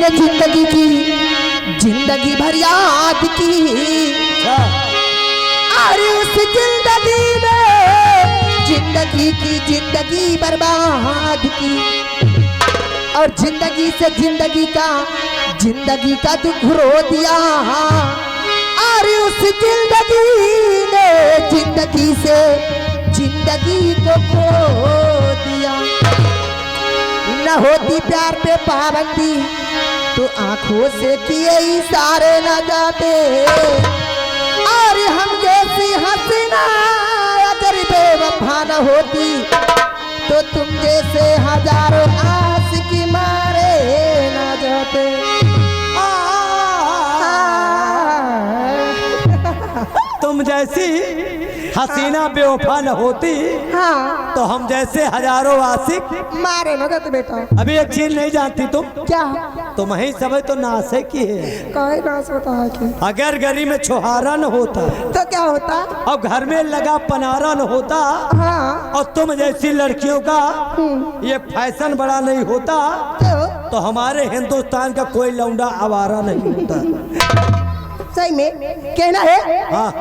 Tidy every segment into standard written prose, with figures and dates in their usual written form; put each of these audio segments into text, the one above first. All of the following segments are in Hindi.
रे जिंदगी की, जिंदगी भर याद की। अरे उस जिंदगी में जिंदगी की जिंदगी बर्बाद की, और जिंदगी से जिंदगी का दुख रो दिया। अरे उस जिंदगी ने जिंदगी से जिंदगी को खो दिया। न होती प्यार पे पाबंदी तो आंखों से किए इशारे न जाते। अरे हम जैसी हसीना अगर बेवफा न होती तो तुम जैसे हजारों आशिकी मारे न जाते। तुम जैसी हसीना बेवफा न होती, हाँ, तो हम जैसे हजारों आशिक मारे न जाते। बेटा अभी एक चीज नहीं जानती तुम, क्या? तुम ही सब तो नासे की है। काहे नाश होता है कि? अगर गली में छुहारा न होता तो क्या होता? और घर में लगा पनारा न होता, हाँ, और तुम जैसी लड़कियों का ये फैशन बड़ा नहीं होता, तो हमारे हिंदुस्तान का कोई लौंडा आवारा नहीं होता। सही में कहना है। हाँ।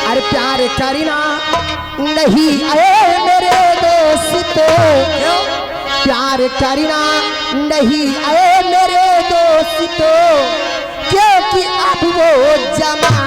अरे प्यार करना नहीं आए मेरे दोस्त, प्यार करना नहीं आए मेरे दोस्त, क्योंकि अब वो जमा